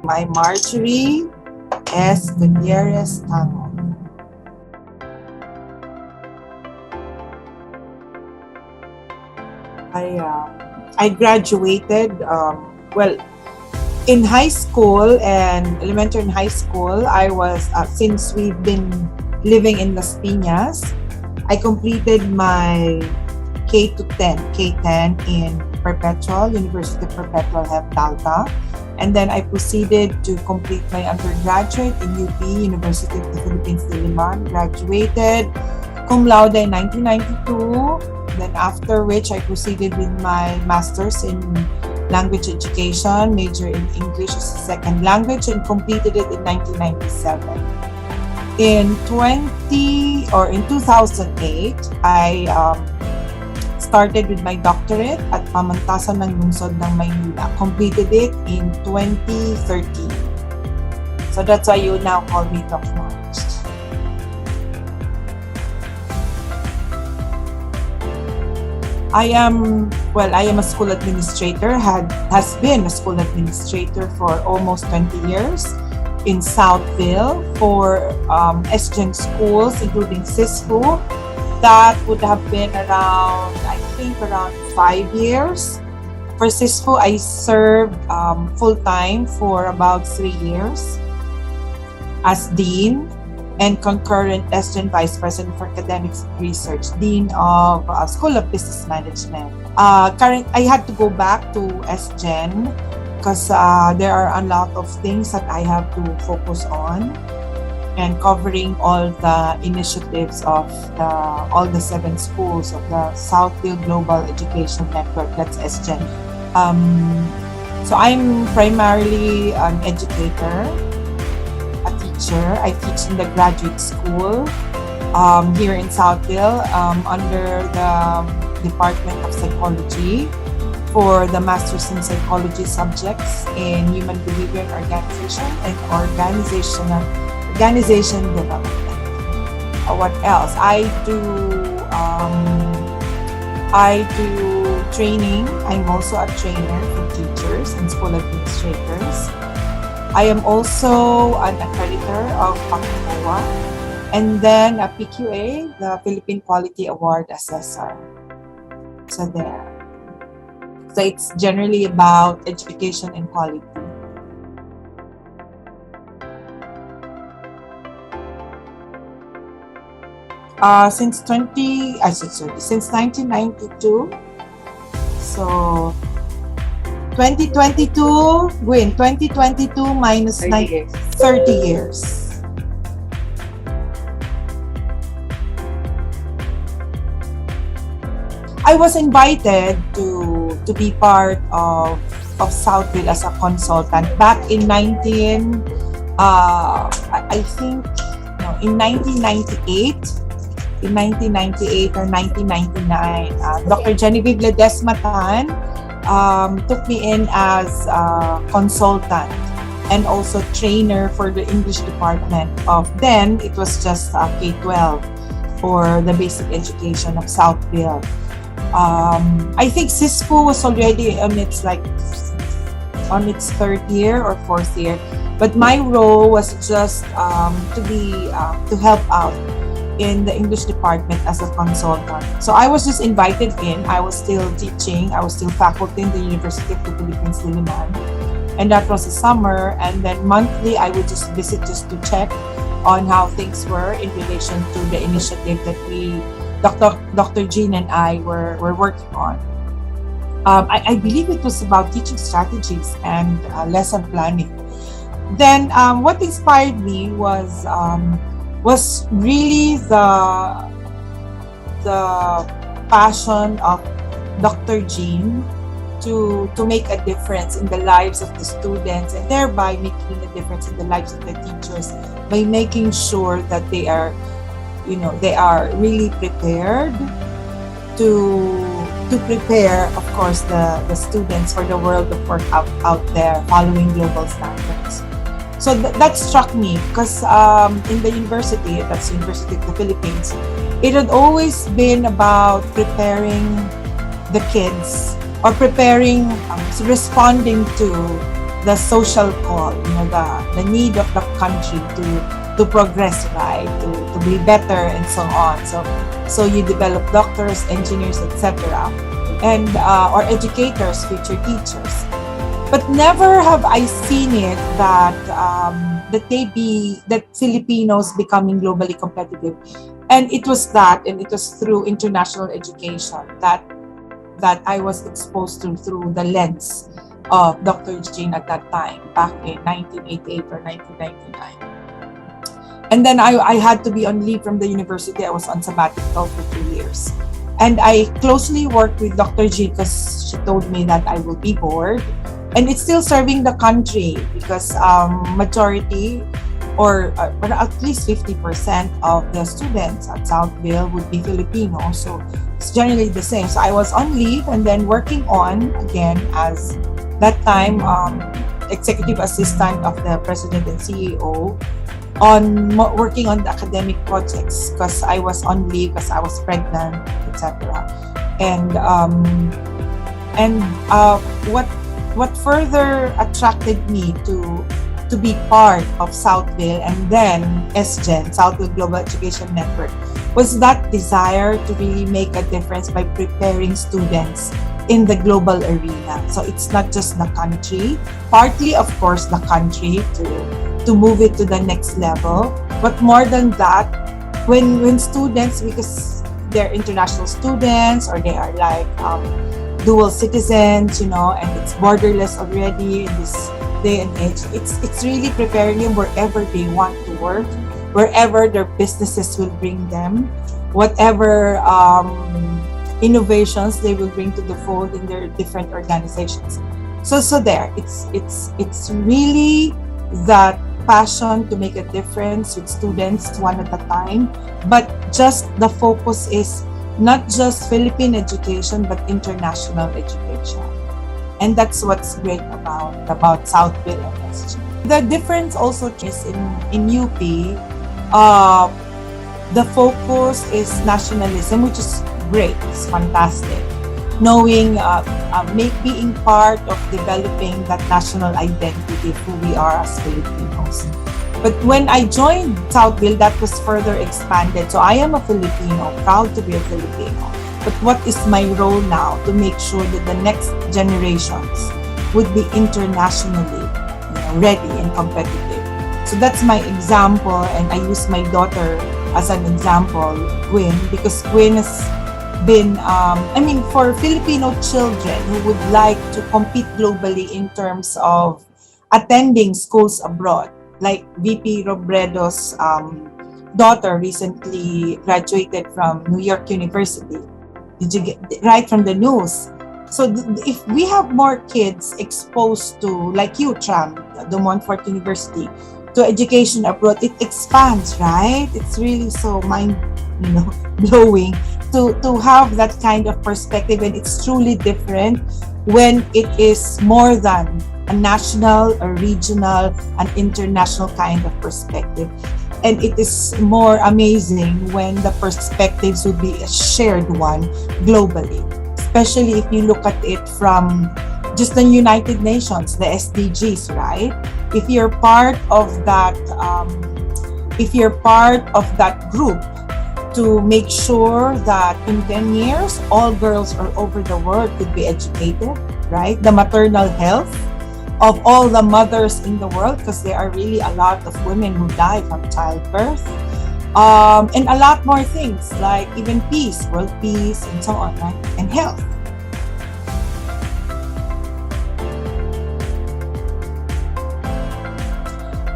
My Marjorie S. Gutierrez-Tangog. I graduated, in high school and elementary and high school. I was, since we've been living in Las Piñas, I completed my K-10 in Perpetual, University of Perpetual Health Talta. And then I proceeded to complete my undergraduate in UP, University of the Philippines, Diliman. Graduated cum laude in 1992. Then after which I proceeded with my master's in language education, major in English as a second language, and completed it in 1997. In 2008, I started with my doctorate at Pamantasan ng Lungsod ng Maynila. Completed it in 2013. So that's why you now call me Dr Marj. I am a school administrator, has been a school administrator for almost 20 years in Southville for SGEN schools, including SISFU. That would have been around 5 years. For SISFU, I served full-time for about 3 years as Dean and concurrent SGEN Vice-President for Academic Research, Dean of School of Business Management. I had to go back to SGEN because there are a lot of things that I have to focus on, and covering all the initiatives of all the 7 schools of the Southfield Global Education Network, that's SGEN. So I'm primarily an educator, a teacher. I teach in the graduate school here in Southfield under the Department of Psychology for the Masters in Psychology subjects in Human Behavior and Organization development. What else? I do training. I'm also a trainer for teachers and school administrators. I am also an accreditor of PACOA, and then a PQA, the Philippine Quality Award Assessor. So there. So it's generally about education and quality. Since 1992. So 2022 minus 30 years. I was invited to be part of Southfield as a consultant back in 1998. In 1998 or 1999, Dr. Genevieve Ledesmatan took me in as a consultant and also trainer for the English department of, then it was just K-12 for the basic education of Southfield. I think SISFU was already on its 3rd year or 4th year, but my role was just to help out in the English department as a consultant. So I was just invited in. I was still teaching. I was still faculty in the University of the Philippines, Diliman. And that was the summer. And then monthly, I would just visit just to check on how things were in relation to the initiative that Dr. Jean and I were working on. I believe it was about teaching strategies and lesson planning. Then what inspired me was really the passion of Dr. Jean to make a difference in the lives of the students, and thereby making a difference in the lives of the teachers by making sure that they are really prepared to prepare, of course, the students for the world of work out there following global standards. So that struck me because in the university, that's University of the Philippines, it had always been about preparing the kids or responding to the social call, the need of the country to progress, right, to be better and so on. So you develop doctors, engineers, etc., and or educators, future teachers. But never have I seen it that that Filipinos becoming globally competitive, and it was through international education that I was exposed to through the lens of Dr. Jane at that time, back in 1988 or 1999. And then I had to be on leave from the university. I was on sabbatical for 2 years. And I closely worked with Dr. Jane because she told me that I will be bored. And it's still serving the country because majority or at least 50% of the students at Southville would be Filipino. So it's generally the same. So I was on leave and then working on, again, as that time, executive assistant of the president and CEO, on working on the academic projects because I was on leave because I was pregnant, etc. And what further attracted me to be part of Southville and then SGEN, Southville Global Education Network, was that desire to really make a difference by preparing students in the global arena. So it's not just the country, partly of course the country to move it to the next level, but more than that, when students, because they're international students or they are like dual citizens, and it's borderless already in this day and age, it's really preparing them wherever they want to work, wherever their businesses will bring them, whatever innovations they will bring to the fold in their different organizations. So there, it's really that passion to make a difference with students one at a time, but just the focus is not just Philippine education but international education. And that's what's great about Southville and SG. The difference also is in UP, the focus is nationalism, which is great, it's fantastic. Knowing, being part of developing that national identity of who we are as Filipinos. But when I joined Southville, that was further expanded. So I am a Filipino, proud to be a Filipino. But what is my role now to make sure that the next generations would be internationally ready and competitive? So that's my example, and I use my daughter as an example, Gwen, because Gwen has been, for Filipino children who would like to compete globally in terms of attending schools abroad, like VP Robredo's daughter recently graduated from New York University. Did you get right from the news? So if we have more kids exposed to, like you, Tram, the Montfort University, to education abroad, it expands, right? It's really so blowing to have that kind of perspective, and it's truly different when it is more than a national, a regional, an international kind of perspective. And it is more amazing when the perspectives would be a shared one globally, especially if you look at it from just the United Nations, the SDGs, right? If you're part of that, group, to make sure that in 10 years, all girls all over the world could be educated, right? The maternal health of all the mothers in the world, because there are really a lot of women who die from childbirth, and a lot more things like even peace, world peace, and so on, right? And health.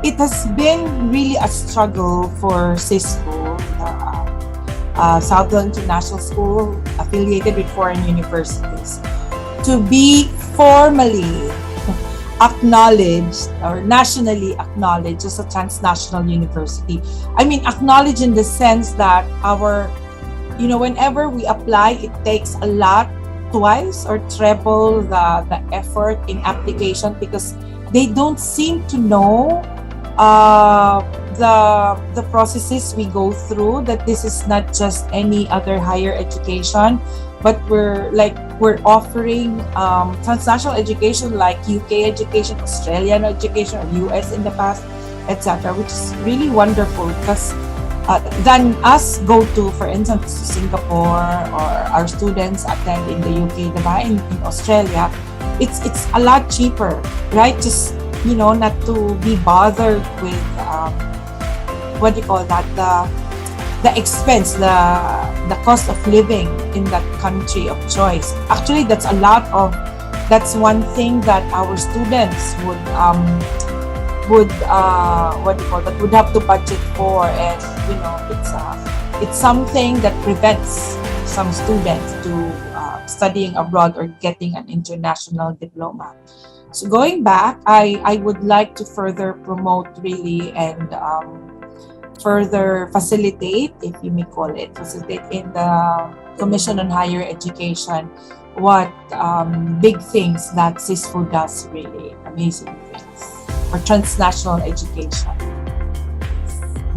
It has been really a struggle for SISFU, Southville International School, affiliated with foreign universities, to be formally acknowledged or nationally acknowledged as a transnational university. I mean, acknowledged in the sense that whenever we apply, it takes a lot, twice or treble the effort in application, because they don't seem to know the processes we go through, that this is not just any other higher education, but we're offering transnational education like UK education, Australian education, or US in the past, etc., which is really wonderful because than us go to, for instance, to Singapore, or our students attend in the UK, diba? In Australia, it's a lot cheaper, right? Just, not to be bothered with what do you call that, the expense, the cost of living in that country of choice. Actually, that's one thing that our students would what do you call that, would have to budget for, and it's something that prevents some students to studying abroad or getting an international diploma. So going back, I would like to further promote really, and further facilitate, if you may call it, facilitate in the Commission on Higher Education what big things that SISFU does, really amazing things for transnational education.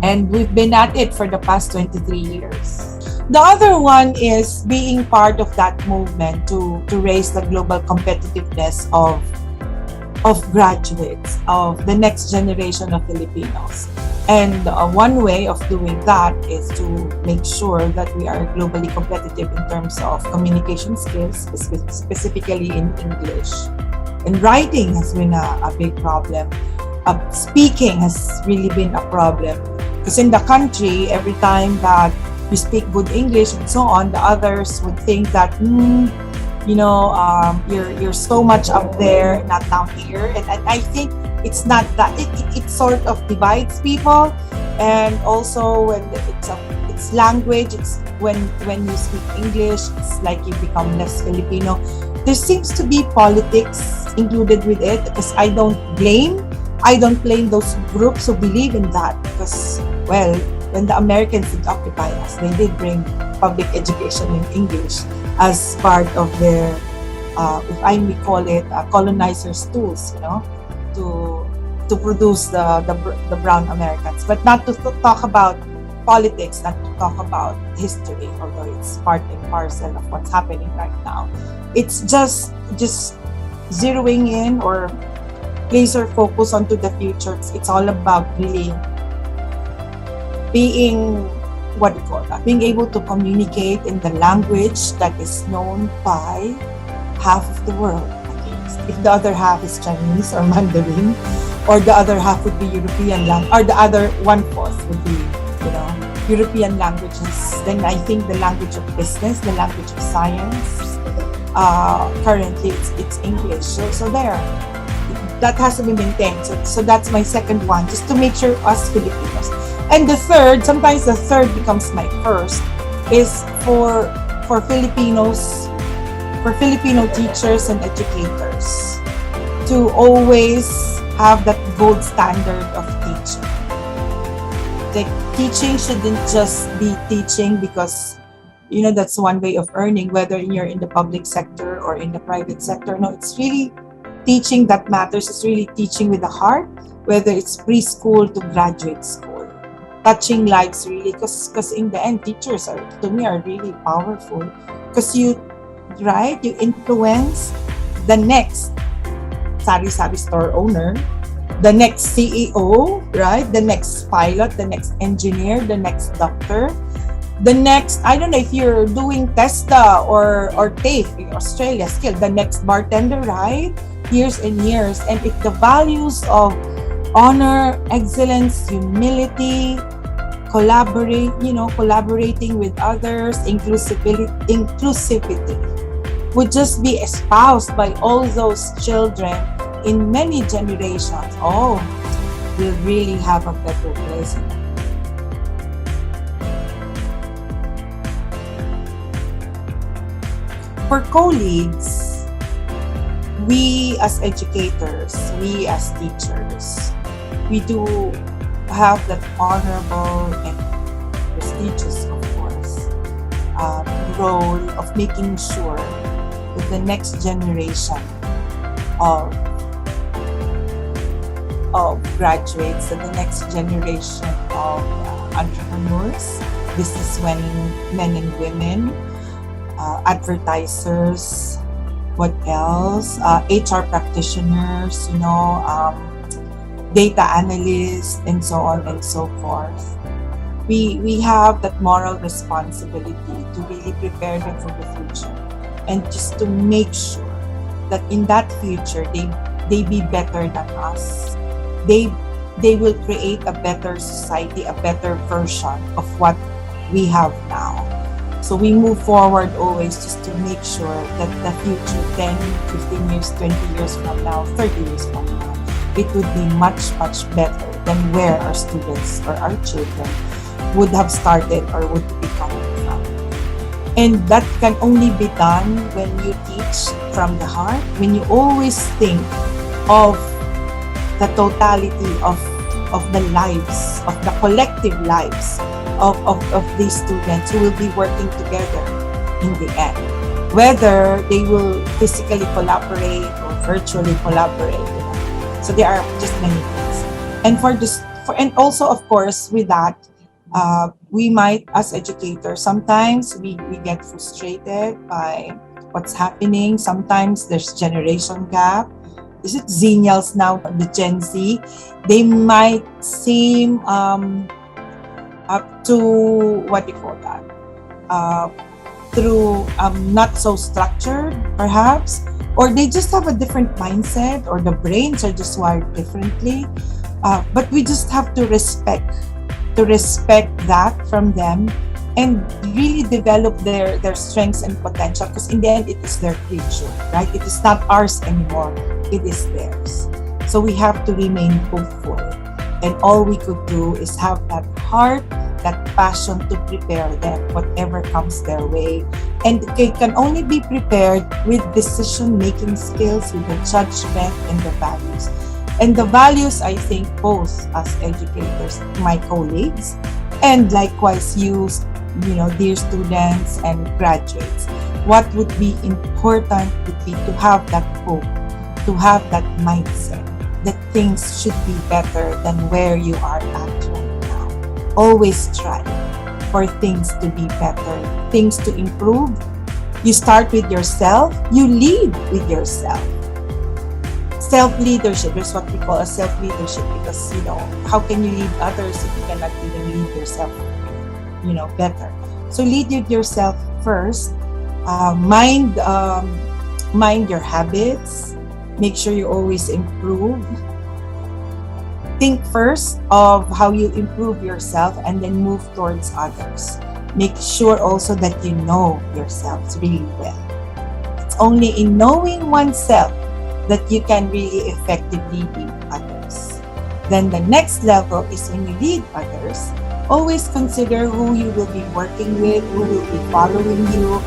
And we've been at it for the past 23 years. The other one is being part of that movement to raise the global competitiveness of graduates, of the next generation of Filipinos. And one way of doing that is to make sure that we are globally competitive in terms of communication skills, specifically in English. And writing has been a big problem. Speaking has really been a problem. Because in the country, every time that you speak good English and so on, the others would think that, you're so much up there, not down here. And I think it's not that. It sort of divides people. And also when it's language, it's when you speak English, it's like you become less Filipino. There seems to be politics included with it, because I don't blame those groups who believe in that, because, well, when the Americans did occupy us, they did bring public education in English as part of their, if I may call it, colonizers' tools, to produce the brown Americans. But not to talk about politics, not to talk about history, although it's part and parcel of what's happening right now. It's just zeroing in or laser focus onto the future. It's all about really being, being able to communicate in the language that is known by half of the world, at least. If the other half is Chinese or Mandarin, or the other half would be European language, or the other 1/4 would be, European languages, then I think the language of business, the language of science, currently it's English. So there, that has to be maintained. So that's my second one, just to make sure us Filipinos. And the third, sometimes the third becomes my first, is for Filipinos, for Filipino teachers and educators to always have that gold standard of teaching. The teaching shouldn't just be teaching because, that's one way of earning, whether you're in the public sector or in the private sector. No, it's really teaching that matters. It's really teaching with the heart, whether it's preschool to graduate school. Touching lives, really, because in the end, teachers are really powerful, because you influence the next sari-sari store owner, the next CEO, right? The next pilot, the next engineer, the next doctor, the next, I don't know if you're doing TESTA or TAFE in Australia still, the next bartender, right? Years and years. And if the values of honor, excellence, humility, collaborating with others, inclusivity would just be espoused by all those children in many generations, we'll really have a better place. For co-leads, we as educators, we as teachers, we do have that honorable and prestigious, of course, role of making sure that the next generation of graduates, that the next generation of entrepreneurs, businessmen and women, advertisers, what else? HR practitioners, data analysts, and so on and so forth. We have that moral responsibility to really prepare them for the future, and just to make sure that in that future they be better than us. They will create a better society, a better version of what we have now. So we move forward always just to make sure that the future 10, 15 years, 20 years from now, 30 years from now, it would be much, much better than where our students or our children would have started or would be coming from. And that can only be done when you teach from the heart, when you always think of the totality of the lives, of the collective lives of these students who will be working together in the end. Whether they will physically collaborate or virtually collaborate. So there are just many things. And also, of course, with that, we might, as educators, sometimes we get frustrated by what's happening. Sometimes there's generation gap. Is it Xennials now, the Gen Z? They might seem up to, what do you call that? Through not so structured, perhaps, or they just have a different mindset, or the brains are just wired differently. But we just have to respect that from them and really develop their strengths and potential, because in the end it is their creature, right? It is not ours anymore, it is theirs. So we have to remain hopeful, and all we could do is have that heart, that passion to prepare them whatever comes their way. And they can only be prepared with decision-making skills, with the judgment and the values. And the values, I think, both as educators, my colleagues, and likewise you dear students and graduates, what would be important would be to have that hope, to have that mindset that things should be better than where you are at right now. Always try for things to be better, things to improve. You start with yourself, you lead with yourself. Self-leadership is what we call a self-leadership, because how can you lead others if you cannot even lead yourself better? So lead with yourself first. Mind your habits. Make sure you always improve. Think first of how you improve yourself and then move towards others. Make sure also that you know yourselves really well. It's only in knowing oneself that you can really effectively lead others. Then the next level is when you lead others, always consider who you will be working with, who will be following you,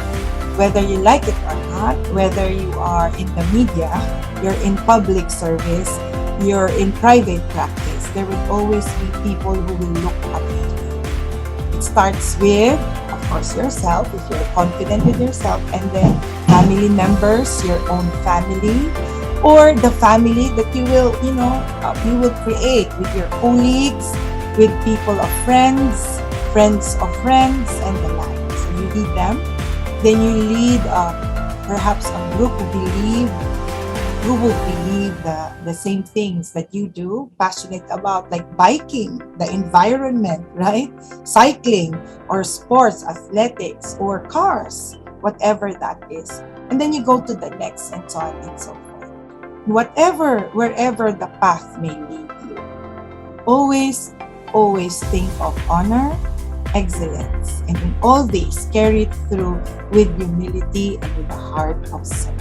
whether you like it or not, whether you are in the media, you're in public service, you're in private practice, there will always be people who will look up to you. It starts with, of course, yourself, if you're confident with yourself, and then family members, your own family, or the family that you will create with your colleagues, with people of friends, friends of friends, and the like. So you lead them. Then you lead perhaps a group who will believe the same things that you do, passionate about, like biking, the environment, right? Cycling, or sports, athletics, or cars, whatever that is. And then you go to the next, and so on and so forth. Wherever the path may lead you, always think of honor, excellence, and in all these, carry it through with humility and with a heart of service.